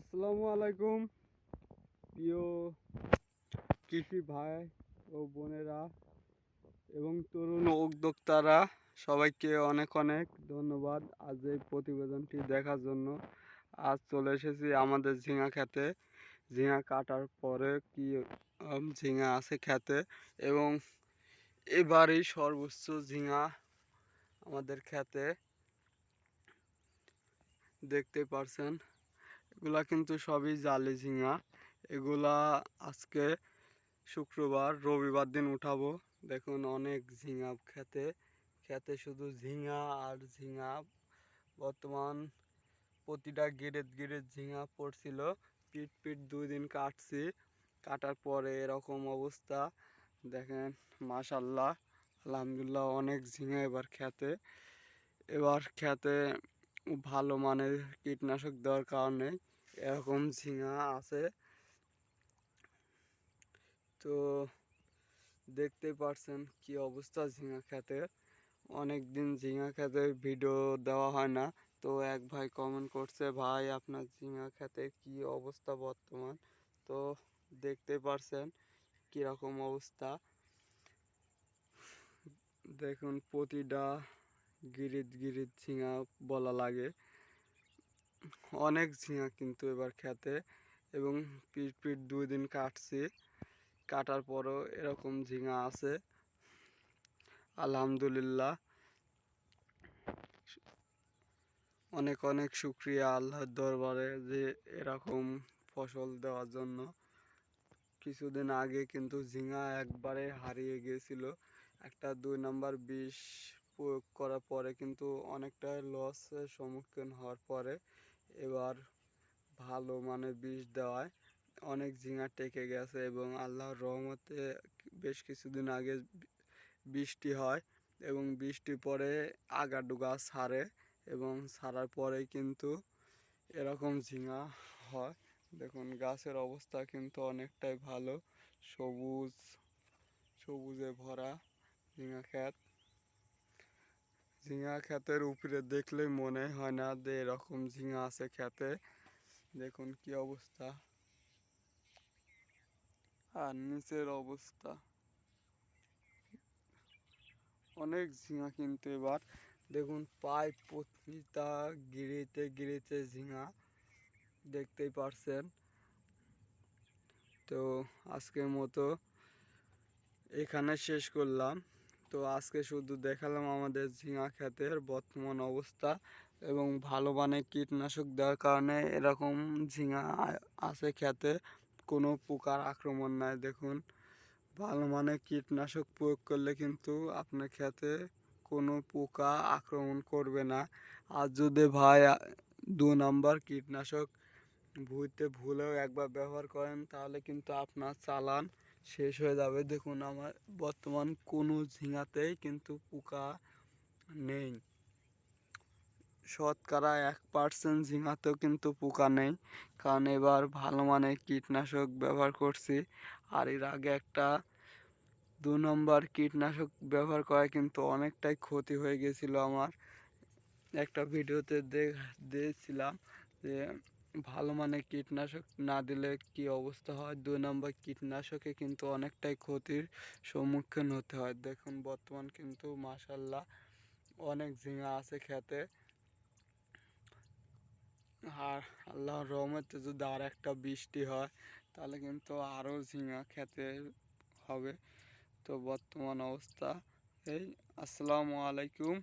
আসসালামু আলাইকুম প্রিয় কৃষি ভাই ও বোনেরা এবং তরুণ উদ্যোক্তারা, সবাইকে অনেক অনেক ধন্যবাদ আজ এই প্রতিবেদনটি দেখার জন্য। আজ চলে এসেছি আমাদের ঝিঙা খেতে। ঝিঙা কাটার পরে কি ঝিঙা আছে খেতে, এবং এবারই সর্বোচ্চ ঝিঙা আমাদের খেতে দেখতে পারছেন। এগুলা কিন্তু সবই জালি ঝিঙা। এগুলা আজকে শুক্রবার, রবিবার দিন উঠাবো। দেখুন অনেক ঝিঙা খেতে খেতে শুধু ঝিঙা আর ঝিঙা। বর্তমান প্রতিটা গিরেত গিরেত ঝিঙা পড়ছিল। পিট পিট 2 দিন কাটছি, কাটার পরে এরকম অবস্থা। দেখেন মাশাল্লাহ, আলহামদুলিল্লাহ, অনেক ঝিঙা এবার খেতে ভালো মানের কীটনাশক দেওয়ার কারণে এরকম ঝিঙা আছে। তো দেখতেই পারছেন কি অবস্থা ঝিঙা খেতের। অনেক দিন ঝিঙা খেতের ভিডিও দেওয়া হয় না। তো এক ভাই কমেন্ট করছে, ভাই আপনার ঝিঙা খেতের কি অবস্থা বর্তমান। তো দেখতে পারছেন কীরকম অবস্থা। দেখুন প্রতিটা গিরিত গিরিত ঝিঙা বলা লাগে। অনেক ঝিঙা কিন্তু এবার খেতে, এবং পিট পিট 2 দিন কাটছি, কাটার পরও এরকম ঝিঙা আছে। আলহামদুলিল্লাহ, অনেক অনেক শুক্রিয়া আল্লাহর দরবারে যে এরকম ফসল দেওয়ার জন্য। কিছুদিন আগে কিন্তু ঝিঙা একবারে হারিয়ে গিয়েছিল। একটা 2 নম্বর বিষ প্রয়োগ করার পরে কিন্তু অনেকটা লসের সম্মুখীন হওয়ার পরে এবার ভালো মানের বিষ দেওয়ায় অনেক ঝিঙা টেকে গেছে, এবং আল্লাহর রহমতে বেশ কিছুদিন আগে বৃষ্টি হয়, এবং বৃষ্টির পরে আগাডুগা ছাড়ে, এবং ছাড়ার পরেই কিন্তু এরকম ঝিঙা হয়। দেখুন গাছের অবস্থা কিন্তু অনেকটাই ভালো, সবুজ সবুজে ভরা ঝিঙা ক্ষেত। ঝিঙা ক্ষেতের উপরে দেখলেই মনে হয় না যে এরকম ঝিঙা আছে ক্ষেতে। দেখুন কি অবস্থা, আর নিচের অবস্থা। অনেক ঝিঙা কিন্তু এবার দেখুন প্রায় প্রতিটা গিরিতে গিরিতে ঝিঙা, দেখতেই পারছেন। তো আজকের মতো এখানে শেষ করলাম। তো আজকে শুধু দেখালাম আমাদের ঝিঙা ক্ষেতের বর্তমান অবস্থা, এবং ভালো মানের কীটনাশক দেওয়ার কারণে এরকম ঝিঙা আছে ক্ষেতে, কোনো পোকার আক্রমণ নাই। দেখুন ভালো মানের কীটনাশক প্রয়োগ করলে কিন্তু আপনার ক্ষেতে কোনো পোকা আক্রমণ করবে না। আর যদি ভাই 2 নম্বর কীটনাশক ভুলেও একবার ব্যবহার করেন, তাহলে কিন্তু আপনার চালান শেষ হয়ে যাবে। দেখুন আমার বর্তমান কোনো ঝিঙাতেই কিন্তু পোকা নেই। শতকরা 1% ঝিঙাতেও কিন্তু পোকা নেই, কারণ এবার ভালো মানের কীটনাশক ব্যবহার করছি। আর এর আগে একটা 2 নম্বর কীটনাশক ব্যবহার করায় কিন্তু অনেকটাই ক্ষতি হয়ে গেছিলো আমার। একটা ভিডিওতে দিয়েছিলাম যে ভালো মানের কীটনাশক না দিলে কি অবস্থা হয়। 2 নম্বর কীটনাশকে কিন্তু অনেকটাই ক্ষতির সম্মুখীন হতে হয়। দেখুন বর্তমান কিন্তু মাশাল্লাহ অনেক ঝিঙা আছে খেতে। আর আল্লাহর রহমতে যদি আর একটা বৃষ্টি হয়, তাহলে কিন্তু আরও ঝিঙা খেতে হবে। তো বর্তমান অবস্থা এই। আসসালামু আলাইকুম।